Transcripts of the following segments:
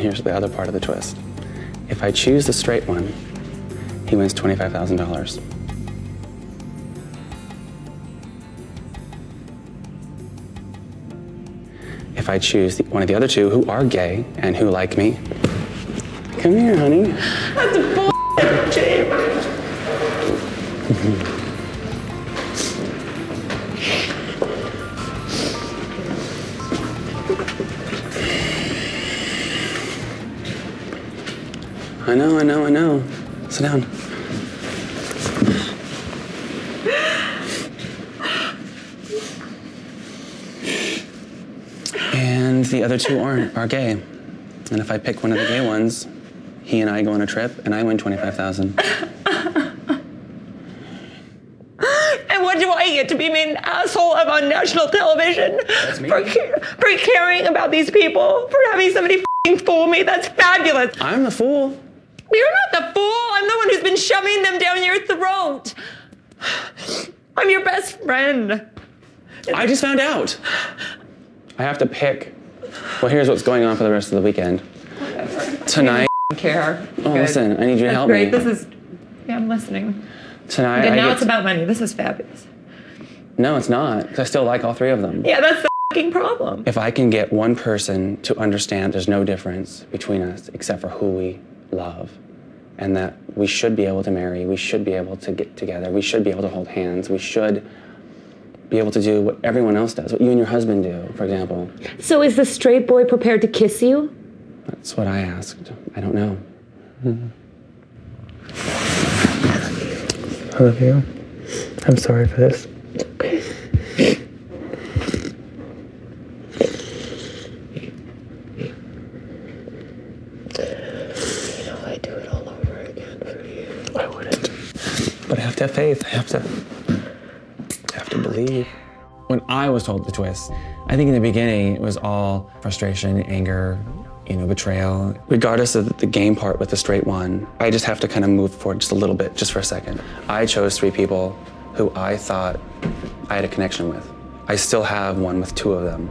here's the other part of the twist. If I choose the straight one, he wins $25,000. If I choose one of the other two who are gay and who like me, come here, honey. That's bullshit, James. I know. Sit down. And the other two are gay. And if I pick one of the gay ones, he and I go on a trip and I win $25,000. And what do I get to be made an asshole of on national television? That's me. For caring about these people, for having somebody fool me? That's fabulous. I'm the fool. You're not the fool. I'm the one who's been shoving them down your throat. I'm your best friend. I just found out. I have to pick. Well, here's what's going on for the rest of the weekend. Whatever. Tonight. I don't care. Oh, listen, I need you to help great. me. Yeah, I'm listening. Tonight. And now it's about money. This is fabulous. No, it's not. 'Cause I still like all three of them. Yeah, that's the fucking problem. If I can get one person to understand there's no difference between us except for who we love, and that we should be able to marry, we should be able to get together, we should be able to hold hands, we should be able to do what everyone else does, what you and your husband do, for example. So is the straight boy prepared to kiss you? That's what I asked. I don't know. I love you. I'm sorry for this. Okay. I'd do it all over again for you. I wouldn't. But I have to have faith. I have to believe. When I was told the twist, I think in the beginning it was all frustration, anger, betrayal. Regardless of the game part with the straight one, I just have to kind of move forward just a little bit, just for a second. I chose three people who I thought I had a connection with. I still have one with two of them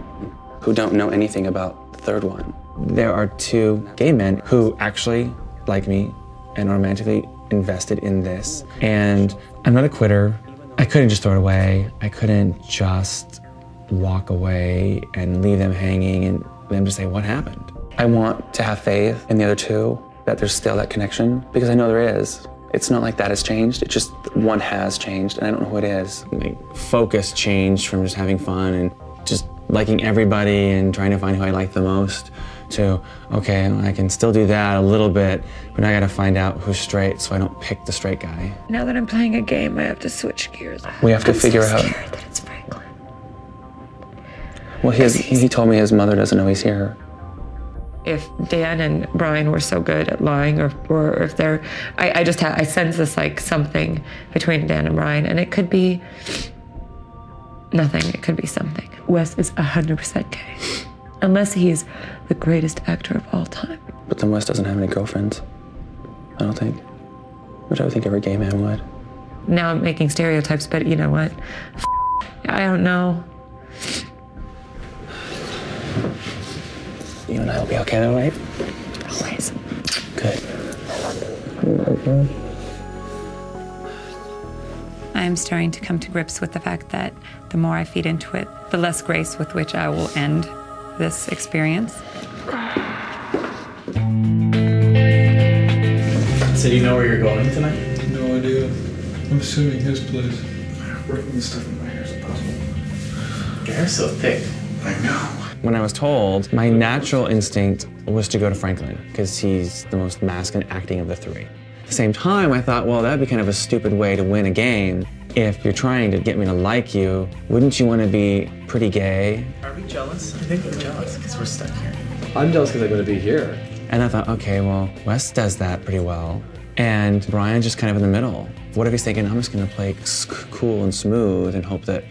who don't know anything about the third one. There are two gay men who actually like me and are romantically invested in this. And I'm not a quitter. I couldn't just throw it away. I couldn't just walk away and leave them hanging and them just say, what happened? I want to have faith in the other two, that there's still that connection, because I know there is. It's not like that has changed, it's just one has changed, and I don't know who it is. My focus changed from just having fun and just liking everybody and trying to find who I like the most to, okay, I can still do that a little bit, but I gotta find out who's straight so I don't pick the straight guy. Now that I'm playing a game, I have to switch gears. We have to figure out. I'm so scared that it's Franklin. Well, he told me his mother doesn't know he's here. If Dan and Brian were so good at lying, or if they're, I sense this like something between Dan and Brian, and it could be nothing, it could be something. Wes is 100% gay, unless he's the greatest actor of all time. But then Wes doesn't have any girlfriends, I don't think, which I would think every gay man would. Now I'm making stereotypes, but you know what? I don't know. You and I will be okay though, right? Always. Good. I'm starting to come to grips with the fact that the more I feed into it, the less grace with which I will end this experience. So you know where you're going tonight? No idea. I'm assuming his place. Working this stuff in my hair is impossible. Your hair's so thick. I know. When I was told, my natural instinct was to go to Franklin, because he's the most masculine acting of the three. At the same time, I thought, well, that'd be kind of a stupid way to win a game. If you're trying to get me to like you, wouldn't you want to be pretty gay? Are we jealous? I think we're jealous because we're stuck here. I'm jealous because I'm going to be here. And I thought, okay, well, Wes does that pretty well. And Brian's just kind of in the middle. What if he's thinking, I'm just going to play cool and smooth and hope that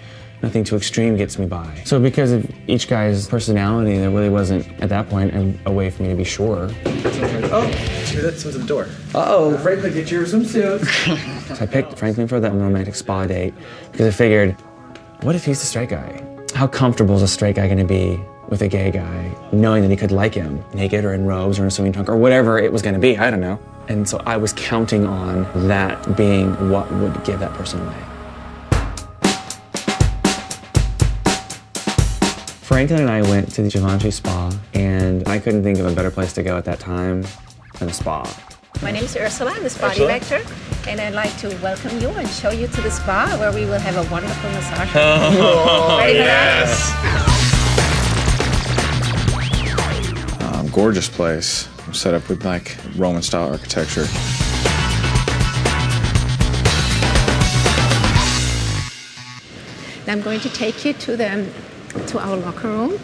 nothing too extreme gets me by. So because of each guy's personality, there really wasn't, at that point, a way for me to be sure. Oh, hear that? Someone's at the door. Uh-oh, Franklin, get your swimsuit. So I picked Franklin for that romantic spa date because I figured, what if he's the straight guy? How comfortable is a straight guy going to be with a gay guy, knowing that he could like him, naked or in robes or in a swimming trunk or whatever it was gonna be, I don't know. And so I was counting on that being what would give that person away. Franklin and I went to the Givenchy spa, and I couldn't think of a better place to go at that time than a spa. My name is Ursula, I'm the spa director, and I'd like to welcome you and show you to the spa where we will have a wonderful massage. Oh, ready for yes. that? Gorgeous place. Set up with like Roman style architecture. I'm going to take you to our locker room.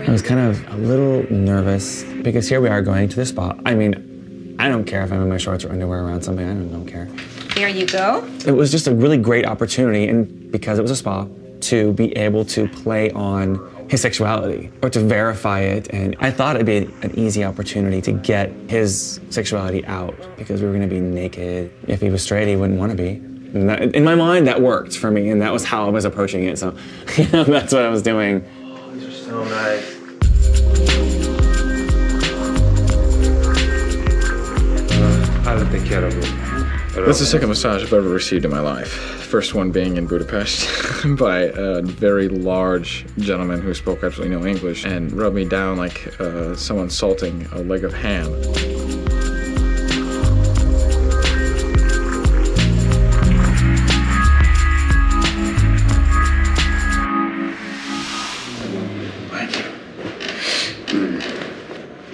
I was kind of a little nervous because here we are going to the spa. I mean, I don't care if I'm in my shorts or underwear around somebody, I don't care. Here you go. It was just a really great opportunity, and because it was a spa, to be able to play on his sexuality or to verify it. And I thought it'd be an easy opportunity to get his sexuality out because we were gonna be naked. If he was straight, he wouldn't wanna be. And that, in my mind, that worked for me, and that was how I was approaching it. So, that's what I was doing. Oh, these are so nice. How did they care of you? That's the second massage I've ever received in my life. First one being in Budapest by a very large gentleman who spoke absolutely no English and rubbed me down like someone salting a leg of ham.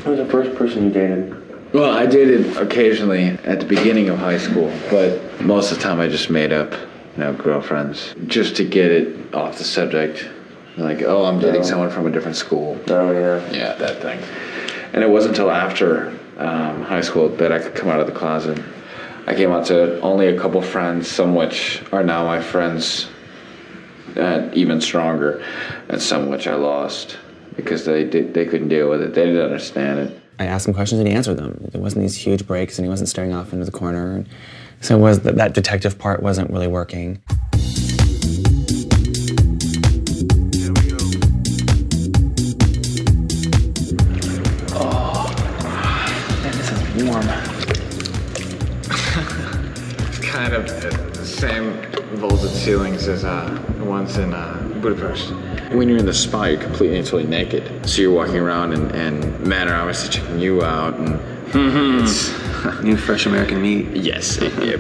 Who was the first person you dated? Well, I dated occasionally at the beginning of high school, but most of the time I just made up, girlfriends, just to get it off the subject. Like, oh, I'm dating someone from a different school. Oh, yeah. Yeah, that thing. And it wasn't until after high school that I could come out of the closet. I came out to only a couple friends, some which are now my friends, even stronger, and some which I lost because they couldn't deal with it. They didn't understand it. I asked him questions and he answered them. There wasn't these huge breaks and he wasn't staring off into the corner. And so it was that detective part wasn't really working. Oh, man, this is warm. It's kind of the same vaulted ceilings as the ones in Budapest. When you're in the spa, you're completely and totally naked. So you're walking around and men are obviously checking you out and it's... New fresh American meat. Yes, yeah,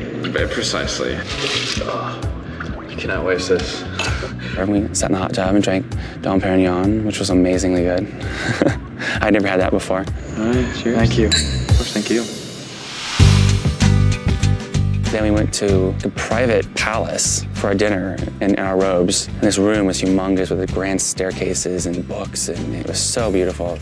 precisely. Oh, you cannot waste this. We sat in the hot tub and drank Dom Perignon, which was amazingly good. I'd never had that before. All right, cheers. Thank you. Of course, thank you. Then we went to the private palace for our dinner in our robes. And this room was humongous with the grand staircases and books, and it was so beautiful.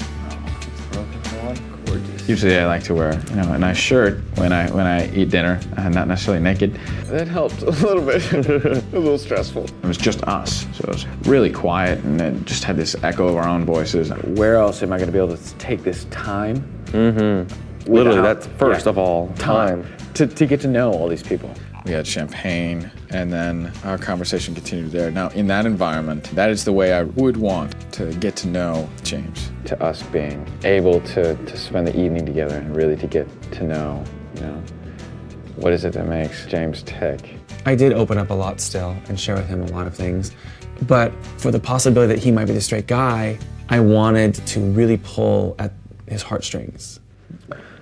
Usually I like to wear, a nice shirt when I eat dinner, not necessarily naked. That helped a little bit, a little stressful. It was just us, so it was really quiet, and it just had this echo of our own voices. Where else am I going to be able to take this time? Mm-hmm. Literally, that's first of all, time. To get to know all these people. We had champagne, and then our conversation continued there. Now, in that environment, that is the way I would want to get to know James. To us being able to spend the evening together and really to get to know, what is it that makes James tick? I did open up a lot still and share with him a lot of things. But for the possibility that he might be the straight guy, I wanted to really pull at his heartstrings.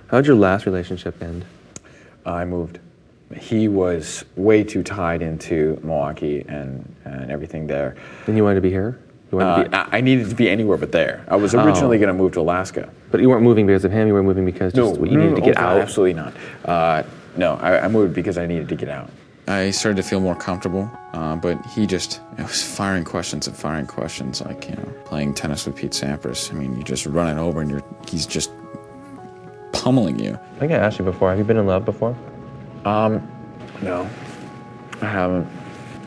How'd your last relationship end? I moved. He was way too tied into Milwaukee and everything there. And you wanted to be here? You wanted to be... I needed to be anywhere but there. I was originally going to move to Alaska. But you weren't moving because of him, you were moving because you needed to get out? Absolutely not. No, I moved because I needed to get out. I started to feel more comfortable, but he just was firing questions and firing questions, like, playing tennis with Pete Sampras. I mean, you just run it over and he's just pummeling you. I think I asked you before, have you been in love before? No, I haven't.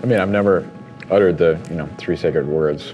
I mean, I've never uttered the, 3 sacred words.